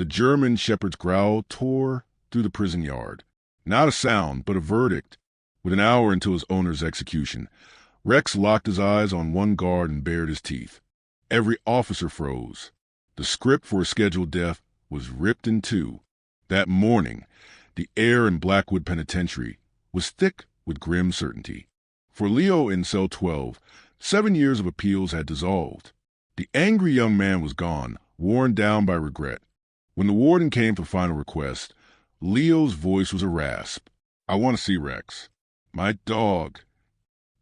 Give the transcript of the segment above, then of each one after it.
The German shepherd's growl tore through the prison yard. Not a sound, but a verdict. With an hour until his owner's execution, Rex locked his eyes on one guard and bared his teeth. Every officer froze. The script for a scheduled death was ripped in two. That morning, the air in Blackwood Penitentiary was thick with grim certainty. For Leo in cell 12, 7 years of appeals had dissolved. The angry young man was gone, worn down by regret. When the warden came for final request, Leo's voice was a rasp. "I want to see Rex. My dog."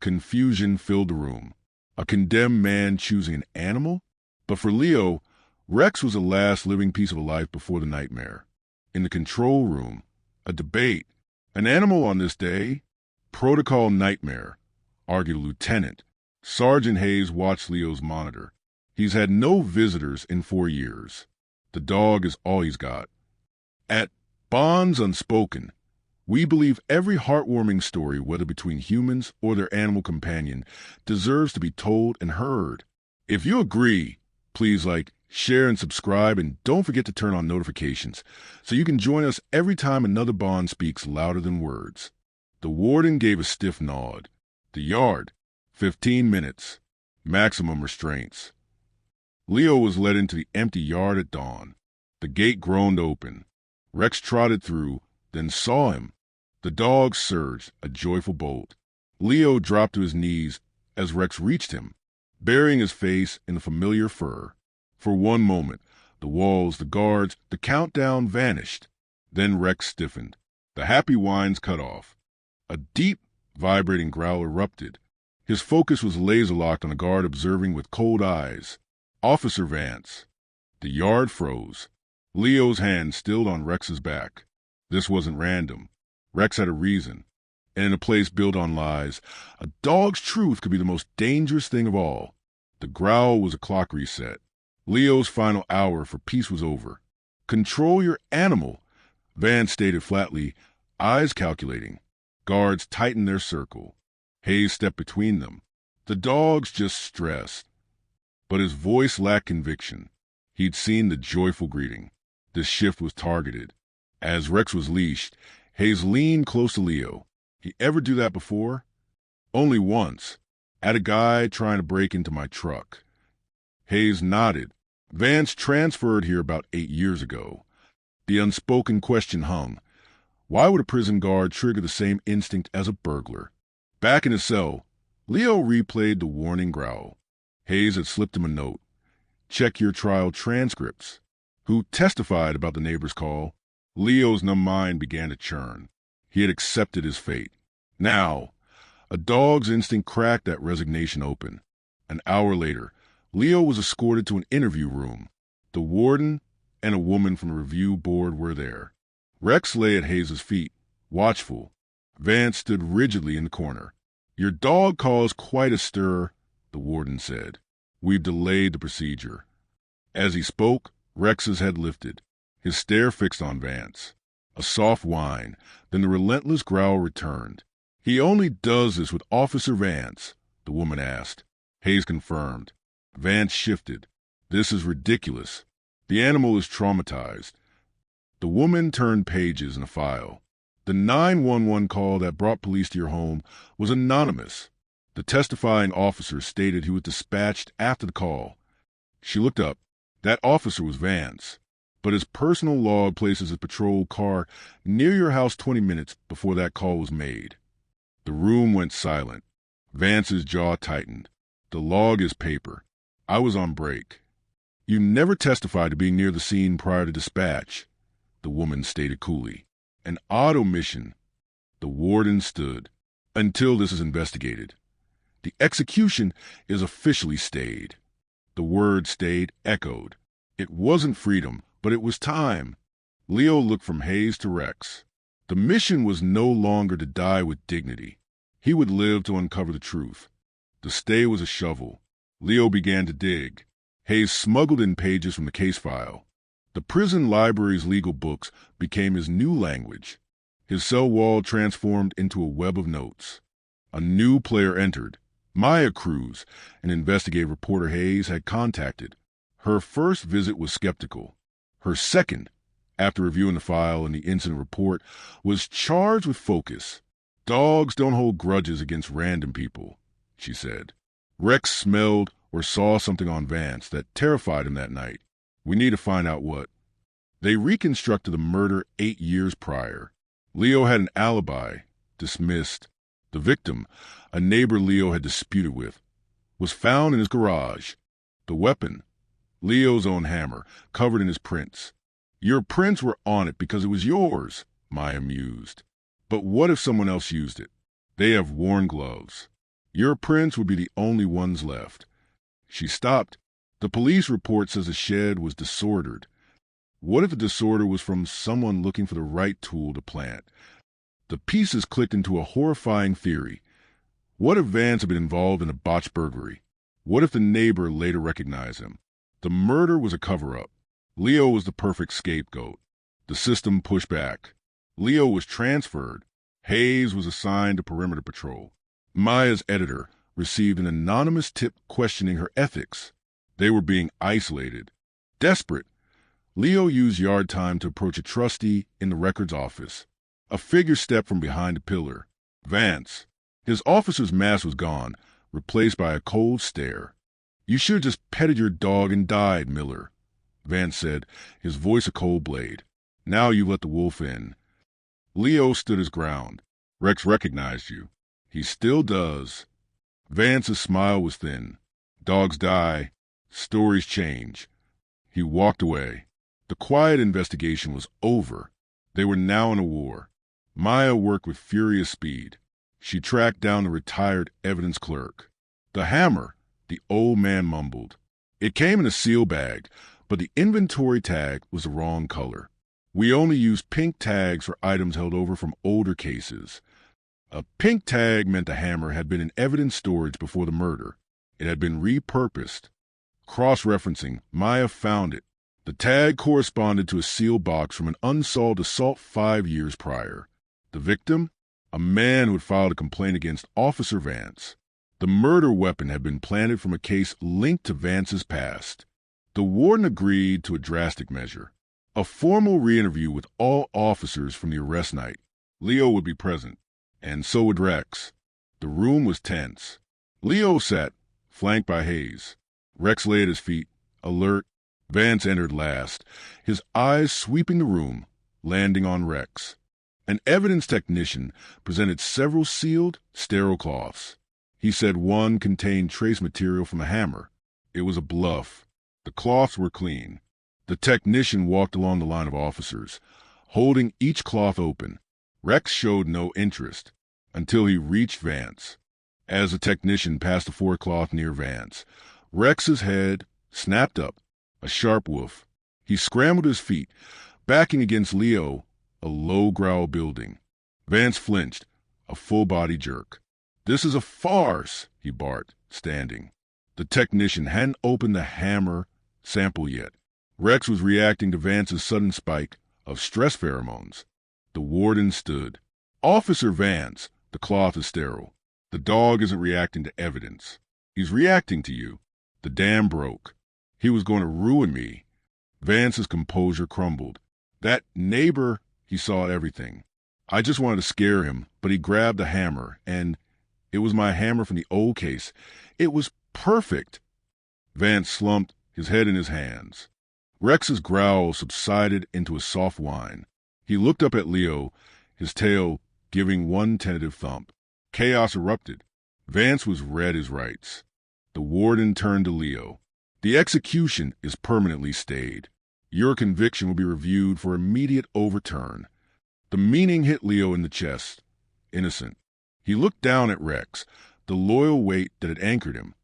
Confusion filled the room. A condemned man choosing an animal? But for Leo, Rex was the last living piece of a life before the nightmare. In the control room, a debate. An animal on this day? Protocol nightmare, argued a lieutenant. Sergeant Hayes watched Leo's monitor. He's had no visitors in 4 years. The dog is all he's got. At Bonds Unspoken, we believe every heartwarming story, whether between humans or their animal companion, deserves to be told and heard. If you agree, please like, share, and subscribe, and don't forget to turn on notifications so you can join us every time another Bond speaks louder than words. The warden gave a stiff nod. The yard, 15 minutes, maximum restraints. Leo was led into the empty yard at dawn. The gate groaned open. Rex trotted through, then saw him. The dog surged, a joyful bolt. Leo dropped to his knees as Rex reached him, burying his face in the familiar fur. For one moment, the walls, the guards, the countdown vanished. Then Rex stiffened. The happy whines cut off. A deep, vibrating growl erupted. His focus was laser-locked on a guard observing with cold eyes. Officer Vance. The yard froze. Leo's hand stilled on Rex's back. This wasn't random. Rex had a reason. And in a place built on lies, a dog's truth could be the most dangerous thing of all. The growl was a clock reset. Leo's final hour for peace was over. "Control your animal," Vance stated flatly, eyes calculating. Guards tightened their circle. Hayes stepped between them. The dog's just stressed. But his voice lacked conviction. He'd seen the joyful greeting. This shift was targeted. As Rex was leashed, Hayes leaned close to Leo. "He ever do that before?" "Only once. At a guy trying to break into my truck." Hayes nodded. "Vance transferred here about 8 years ago." The unspoken question hung. Why would a prison guard trigger the same instinct as a burglar? Back in his cell, Leo replayed the warning growl. Hayes had slipped him a note. "Check your trial transcripts." Who testified about the neighbor's call? Leo's numb mind began to churn. He had accepted his fate. Now, a dog's instinct cracked that resignation open. An hour later, Leo was escorted to an interview room. The warden and a woman from the review board were there. Rex lay at Hayes' feet, watchful. Vance stood rigidly in the corner. "Your dog caused quite a stir," the warden said. "We've delayed the procedure." As he spoke, Rex's head lifted, his stare fixed on Vance. A soft whine, then the relentless growl returned. "He only does this with Officer Vance," the woman asked. Hayes confirmed. Vance shifted. "This is ridiculous. The animal is traumatized." The woman turned pages in a file. The 911 call that brought police to your home was anonymous. The testifying officer stated he was dispatched after the call. She looked up. That officer was Vance, but his personal log places his patrol car near your house 20 minutes before that call was made. The room went silent. Vance's jaw tightened. "The log is paper. I was on break." "You never testified to being near the scene prior to dispatch," the woman stated coolly. "An odd omission." The warden stood. "Until this is investigated. The execution is officially stayed." The word stayed echoed. It wasn't freedom, but it was time. Leo looked from Hayes to Rex. The mission was no longer to die with dignity. He would live to uncover the truth. The stay was a shovel. Leo began to dig. Hayes smuggled in pages from the case file. The prison library's legal books became his new language. His cell wall transformed into a web of notes. A new player entered. Maya Cruz, an investigative reporter Hayes had contacted. Her first visit was skeptical. Her second, after reviewing the file and the incident report, was charged with focus. "Dogs don't hold grudges against random people," she said. "Rex smelled or saw something on Vance that terrified him that night. We need to find out what." They reconstructed the murder 8 years prior. Leo had an alibi, dismissed. The victim, a neighbor Leo had disputed with, was found in his garage. The weapon, Leo's own hammer, covered in his prints. "Your prints were on it because it was yours," Maya mused. "But what if someone else used it? They have worn gloves. Your prints would be the only ones left." She stopped. "The police report says the shed was disordered. What if the disorder was from someone looking for the right tool to plant?" The pieces clicked into a horrifying theory. What if Vance had been involved in a botched burglary? What if the neighbor later recognized him? The murder was a cover-up. Leo was the perfect scapegoat. The system pushed back. Leo was transferred. Hayes was assigned to perimeter patrol. Maya's editor received an anonymous tip questioning her ethics. They were being isolated. Desperate, Leo used yard time to approach a trustee in the records office. A figure stepped from behind a pillar. Vance. His officer's mask was gone, replaced by a cold stare. "You should have just petted your dog and died, Miller," Vance said, his voice a cold blade. "Now you've let the wolf in." Leo stood his ground. "Rex recognized you." "He still does." Vance's smile was thin. "Dogs die. Stories change." He walked away. The quiet investigation was over. They were now in a war. Maya worked with furious speed. She tracked down the retired evidence clerk. "The hammer," the old man mumbled. "It came in a seal bag, but the inventory tag was the wrong color. We only use pink tags for items held over from older cases." A pink tag meant the hammer had been in evidence storage before the murder. It had been repurposed. Cross-referencing, Maya found it. The tag corresponded to a sealed box from an unsolved assault 5 years prior. The victim? A man who had filed a complaint against Officer Vance. The murder weapon had been planted from a case linked to Vance's past. The warden agreed to a drastic measure. A formal re-interview with all officers from the arrest night. Leo would be present, and so would Rex. The room was tense. Leo sat, flanked by Hayes. Rex lay at his feet, alert. Vance entered last, his eyes sweeping the room, landing on Rex. An evidence technician presented several sealed, sterile cloths. He said one contained trace material from a hammer. It was a bluff. The cloths were clean. The technician walked along the line of officers, holding each cloth open. Rex showed no interest until he reached Vance. As the technician passed the forecloth near Vance, Rex's head snapped up, a sharp woof. He scrambled to his feet, backing against Leo, a low Growl building. Vance flinched, a full-body jerk. "This is a farce," he barked, standing. The technician hadn't opened the hammer sample yet. Rex was reacting to Vance's sudden spike of stress pheromones. The warden stood. "Officer Vance, the cloth is sterile. The dog isn't reacting to evidence. He's reacting to you. The dam broke. He was going to ruin me." Vance's composure crumbled. "That neighbor, he saw everything. I just wanted to scare him, but he grabbed the hammer, and it was my hammer from the old case. It was perfect." Vance slumped, his head in his hands. Rex's growl subsided into a soft whine. He looked up at Leo, his tail giving one tentative thump. Chaos erupted. Vance was red as rights. The warden turned to Leo. "The execution is permanently stayed. Your conviction will be reviewed for immediate overturn." The meaning hit Leo in the chest. Innocent. He looked down at Rex, the loyal weight that had anchored him.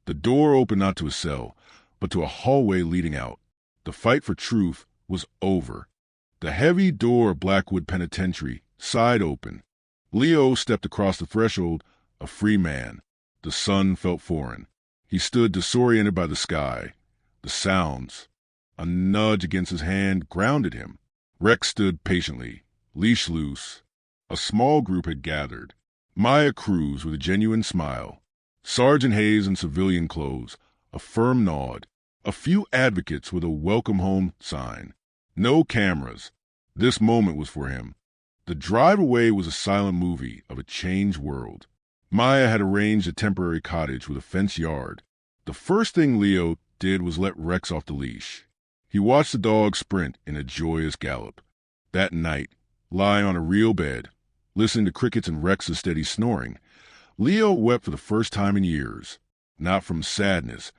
The door opened not to a cell, but to a hallway leading out. The fight for truth was over. The heavy door of Blackwood Penitentiary sighed open. Leo stepped across the threshold, a free man. The sun felt foreign. He stood disoriented by the sky. The sounds. A nudge against his hand grounded him. Rex stood patiently, leash loose. A small group had gathered. Maya Cruz with a genuine smile. Sergeant Hayes in civilian clothes, a firm nod. A few advocates with a welcome home sign. No cameras. This moment was for him. The drive away was a silent movie of a changed world. Maya had arranged a temporary cottage with a fenced yard. The first thing Leo did was let Rex off the leash. He watched the dog sprint in a joyous gallop. That night, lying on a real bed, listening to crickets and Rex's steady snoring, Leo wept for the first time in years, not from sadness,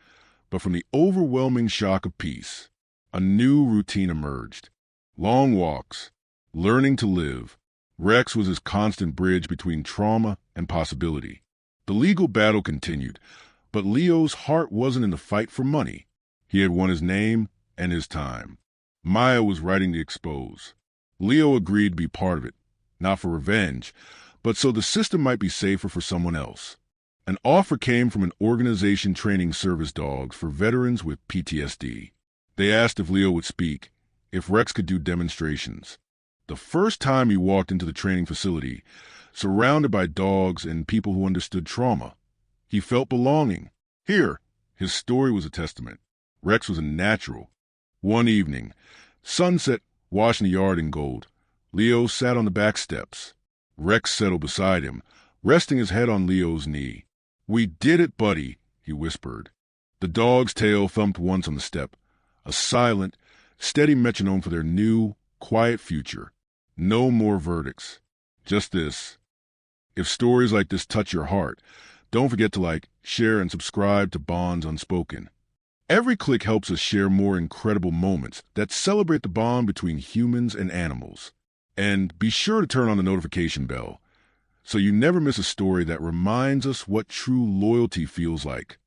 but from the overwhelming shock of peace. A new routine emerged. Long walks, learning to live. Rex was his constant bridge between trauma and possibility. The legal battle continued, but Leo's heart wasn't in the fight for money. He had won his name and his time. Maya was writing to expose. Leo agreed to be part of it, not for revenge, but so the system might be safer for someone else. An offer came from an organization training service dogs for veterans with PTSD. They asked if Leo would speak, if Rex could do demonstrations. The first time he walked into the training facility, surrounded by dogs and people who understood trauma, he felt belonging. Here, his story was a testament. Rex was a natural. One evening, sunset washing the yard in gold, Leo sat on the back steps. Rex settled beside him, resting his head on Leo's knee. "We did it, buddy," he whispered. The dog's tail thumped once on the step, a silent, steady metronome for their new, quiet future. No more verdicts. Just this. If stories like this touch your heart, don't forget to like, share, and subscribe to Bonds Unspoken. Every click helps us share more incredible moments that celebrate the bond between humans and animals. And be sure to turn on the notification bell so you never miss a story that reminds us what true loyalty feels like.